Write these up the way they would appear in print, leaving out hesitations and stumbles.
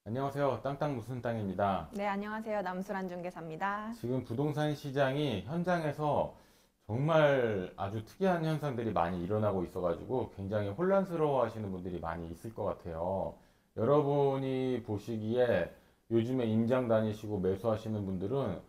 안녕하세요. 땅땅 무슨 땅입니다. 네, 안녕하세요. 남수란 중개사입니다. 지금 부동산 시장이 현장에서 정말 아주 특이한 현상들이 많이 일어나고 있어가지고 굉장히 혼란스러워 하시는 분들이 많이 있을 것 같아요. 여러분이 보시기에 요즘에 임장 다니시고 매수하시는 분들은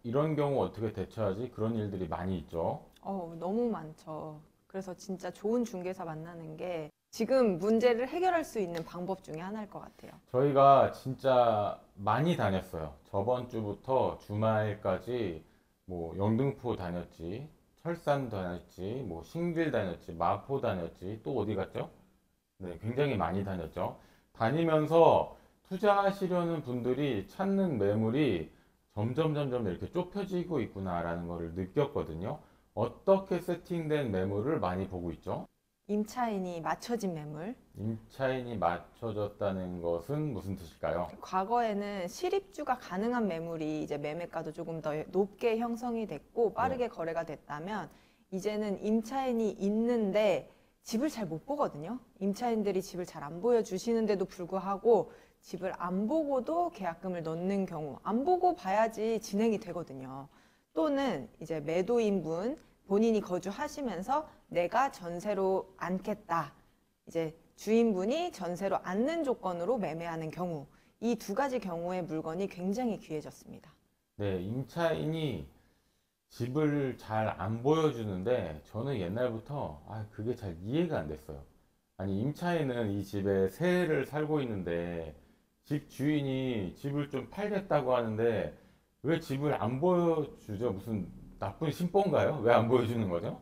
이런 경우 어떻게 대처하지? 그런 일들이 많이 있죠. 너무 많죠. 그래서 진짜 좋은 중개사 만나는 게 지금 문제를 해결할 수 있는 방법 중에 하나일 것 같아요. 저희가 진짜 많이 다녔어요. 저번 주부터 주말까지 뭐 영등포 다녔지, 철산 다녔지, 뭐 신길 다녔지, 마포 다녔지, 또 어디 갔죠? 네, 굉장히 많이 다녔죠. 다니면서 투자하시려는 분들이 찾는 매물이 점점 이렇게 좁혀지고 있구나라는 것을 느꼈거든요. 어떻게 세팅된 매물을 많이 보고 있죠? 임차인이 맞춰진 매물. 임차인이 맞춰졌다는 것은 무슨 뜻일까요? 과거에는 실입주가 가능한 매물이 이제 매매가도 조금 더 높게 형성이 됐고 네. 빠르게 거래가 됐다면 이제는 임차인이 있는데 집을 잘 못 보거든요. 임차인들이 집을 잘 안 보여주시는데도 불구하고 집을 안 보고도 계약금을 넣는 경우, 안 보고 봐야지 진행이 되거든요. 또는 이제 매도인분 본인이 거주하시면서 내가 전세로 안겠다. 이제 주인분이 전세로 앉는 조건으로 매매하는 경우, 이 두 가지 경우의 물건이 굉장히 귀해졌습니다. 네, 임차인이 집을 잘 안 보여주는데 저는 옛날부터 그게 잘 이해가 안 됐어요. 아니, 임차인은 이 집에 세를 살고 있는데 집 주인이 집을 좀 팔겠다고 하는데 왜 집을 안 보여주죠? 무슨 나쁜 심보인가요? 왜 안 보여주는 거죠?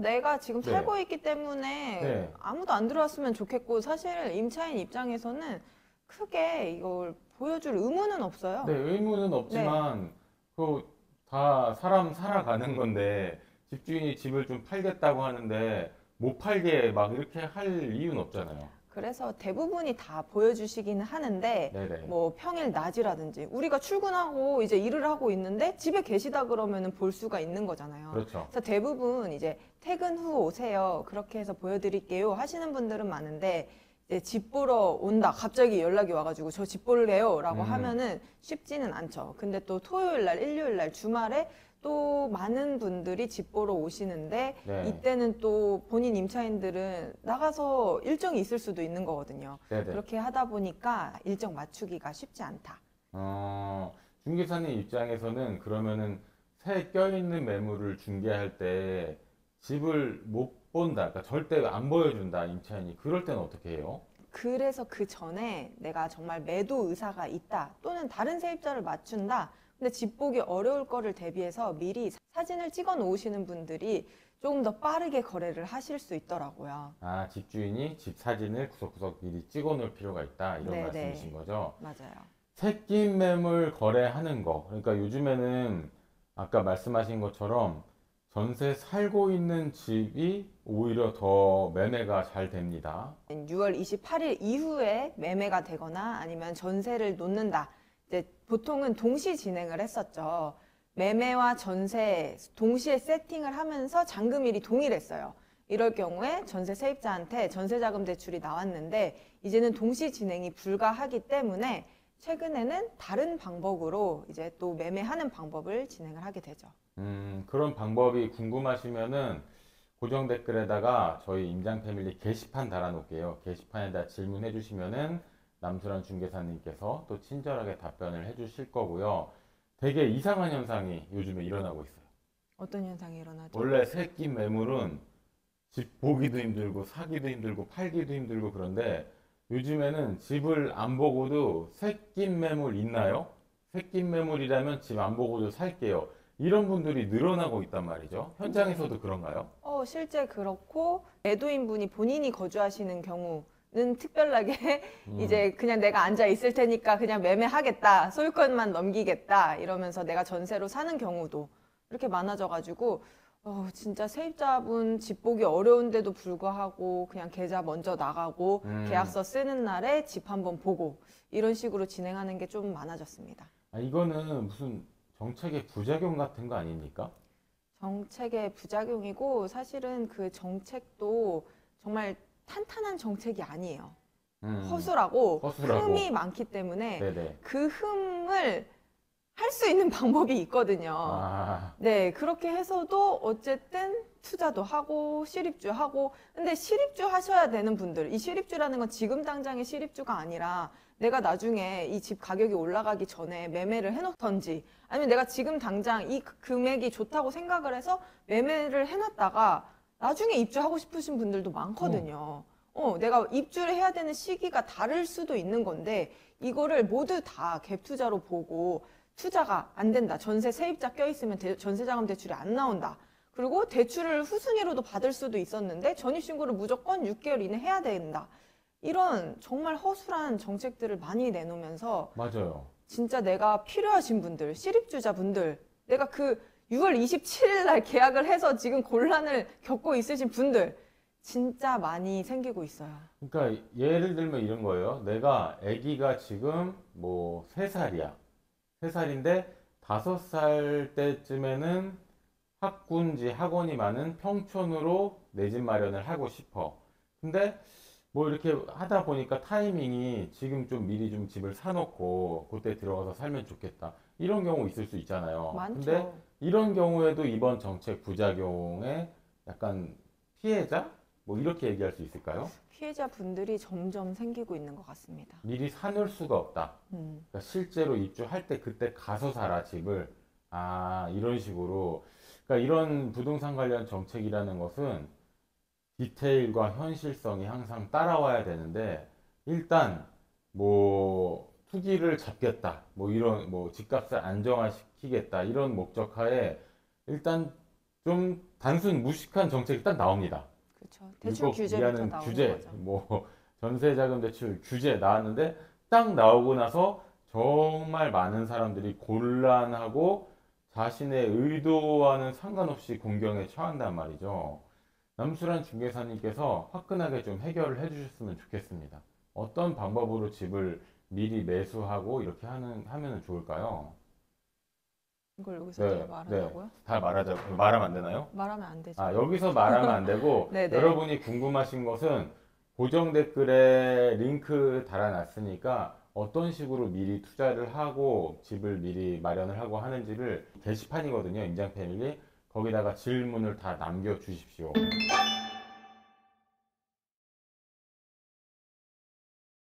내가 지금 네, 살고 있기 때문에 네, 아무도 안 들어왔으면 좋겠고, 사실 임차인 입장에서는 크게 이걸 보여줄 의무는 네, 없어요. 의무는 네. 없지만 그 다 사람 살아가는 건데 집주인이 집을 좀 팔겠다고 하는데 못 팔게 막 이렇게 할 이유는 없잖아요. 그래서 대부분이 다 보여주시기는 하는데, 네네. 뭐 평일 낮이라든지 우리가 출근하고 이제 일을 하고 있는데 집에 계시다 그러면은 볼 수가 있는 거잖아요. 그렇죠. 그래서 대부분 이제 퇴근 후 오세요. 그렇게 해서 보여드릴게요 하시는 분들은 많은데, 이제 집 보러 온다. 갑자기 연락이 와가지고 저 집 볼래요 라고 음, 하면은 쉽지는 않죠. 근데 또 토요일 날, 일요일 날, 주말에 또 많은 분들이 집 보러 오시는데, 네, 이때는 또 본인 임차인들은 나가서 일정이 있을 수도 있는 거거든요. 네네. 그렇게 하다 보니까 일정 맞추기가 쉽지 않다. 어, 중개사님 입장에서는 그러면은 새 껴있는 매물을 중개할 때 집을 못 본다. 그러니까 절대 안 보여준다, 임차인이. 그럴 때는 어떻게 해요? 그래서 그 전에 내가 정말 매도 의사가 있다, 또는 다른 세입자를 맞춘다, 근데 집 보기 어려울 거를 대비해서 미리 사진을 찍어 놓으시는 분들이 조금 더 빠르게 거래를 하실 수 있더라고요. 아, 집주인이 집 사진을 구석구석 미리 찍어 놓을 필요가 있다. 이런 말씀이신 네네. 거죠? 맞아요. 새낀 매물 거래하는 거. 그러니까 요즘에는 아까 말씀하신 것처럼 전세 살고 있는 집이 오히려 더 매매가 잘 됩니다. 6월 28일 이후에 매매가 되거나 아니면 전세를 놓는다. 이제 보통은 동시 진행을 했었죠. 매매와 전세 동시에 세팅을 하면서 잔금일이 동일했어요. 이럴 경우에 전세 세입자한테 전세자금 대출이 나왔는데, 이제는 동시 진행이 불가하기 때문에 최근에는 다른 방법으로 이제 또 매매하는 방법을 진행을 하게 되죠. 그런 방법이 궁금하시면은 고정 댓글에다가 저희 임장 패밀리 게시판 달아놓을게요. 게시판에다 질문해 주시면은 남수란 중개사님께서 또 친절하게 답변을 해 주실 거고요. 되게 이상한 현상이 요즘에 일어나고 있어요. 어떤 현상이 일어나죠? 원래 새끼 매물은 집 보기도 힘들고 사기도 힘들고 팔기도 힘들고 그런데 요즘에는 집을 안 보고도 새낀 매물 있나요? 새낀 매물이라면 집 안 보고도 살게요. 이런 분들이 늘어나고 있단 말이죠. 네. 현장에서도 그런가요? 실제 그렇고, 매도인분이 본인이 거주하시는 경우는 특별하게 음, 이제 그냥 내가 앉아 있을 테니까 그냥 매매하겠다, 소유권만 넘기겠다 이러면서 내가 전세로 사는 경우도 이렇게 많아져가지고, 진짜 세입자분 집 보기 어려운데도 불구하고 그냥 계좌 먼저 나가고 음. 계약서 쓰는 날에 집 한번 보고 이런 식으로 진행하는 게 좀 많아졌습니다. 이거는 무슨 정책의 부작용 같은 거 아닙니까? 정책의 부작용이고, 사실은 그 정책도 정말 탄탄한 정책이 아니에요. 허술하고 허술하고. 흠이 많기 때문에 네네. 그 흠을 할 수 있는 방법이 있거든요. 아, 네, 그렇게 해서도 어쨌든 투자도 하고 실입주 하고 근데 실입주 하셔야 되는 분들 이 실입주라는 건 지금 당장의 실입주가 아니라 내가 나중에 이 집 가격이 올라가기 전에 매매를 해놓던지 아니면 내가 지금 당장 이 금액이 좋다고 생각을 해서 매매를 해놨다가 나중에 입주하고 싶으신 분들도 많거든요. 내가 입주를 해야 되는 시기가 다를 수도 있는 건데 이거를 모두 다 갭 투자로 보고 투자가 안 된다. 전세 세입자 껴있으면 전세자금 대출이 안 나온다. 그리고 대출을 후순위로도 받을 수도 있었는데 전입신고를 무조건 6개월 이내 해야 된다. 이런 정말 허술한 정책들을 많이 내놓으면서 맞아요. 진짜 내가 필요하신 분들, 실입주자분들, 내가 그 6월 27일 날 계약을 해서 지금 곤란을 겪고 있으신 분들 진짜 많이 생기고 있어요. 그러니까 예를 들면 이런 거예요. 내가 아기가 지금 뭐 3살이야. 3살인데 5살 때쯤에는 학군지 학원이 많은 평촌으로 내 집 마련을 하고 싶어. 근데 뭐 이렇게 하다 보니까 타이밍이 지금 좀 미리 좀 집을 사놓고 그때 들어가서 살면 좋겠다. 이런 경우 있을 수 있잖아요. 근데 많죠. 이런 경우에도 이번 정책 부작용에 약간 피해자? 뭐 이렇게 얘기할 수 있을까요? 피해자분들이 점점 생기고 있는 것 같습니다. 미리 사놓을 수가 없다. 음. 그러니까 실제로 입주할 때 그때 가서 살아 집을. 아, 이런 식으로. 그러니까 이런 부동산 관련 정책이라는 것은 디테일과 현실성이 항상 따라와야 되는데 일단 뭐 투기를 잡겠다. 뭐 이런 뭐 집값을 안정화시키겠다. 이런 목적하에 일단 좀 단순 무식한 정책이 딱 나옵니다. 그렇죠. 대출 율법 규제부터 위하는 나오는 규제, 거죠. 뭐 전세자금 대출 규제 나왔는데 딱 나오고 나서 정말 많은 사람들이 곤란하고 자신의 의도와는 상관없이 공경에 처한단 말이죠. 남수란 중개사님께서 화끈하게 좀 해결을 해주셨으면 좋겠습니다. 어떤 방법으로 집을 미리 매수하고 이렇게 하면 좋을까요? 이걸 여기서 다 말하자고요? 다 말하면 안 되나요? 말하면 안 되죠. 아, 여기서 말하면 안 되고 네네. 여러분이 궁금하신 것은 고정 댓글에 링크 달아놨으니까 어떤 식으로 미리 투자를 하고 집을 미리 마련을 하고 하는지를 게시판이거든요. 임장 패밀리. 거기다가 질문을 다 남겨주십시오.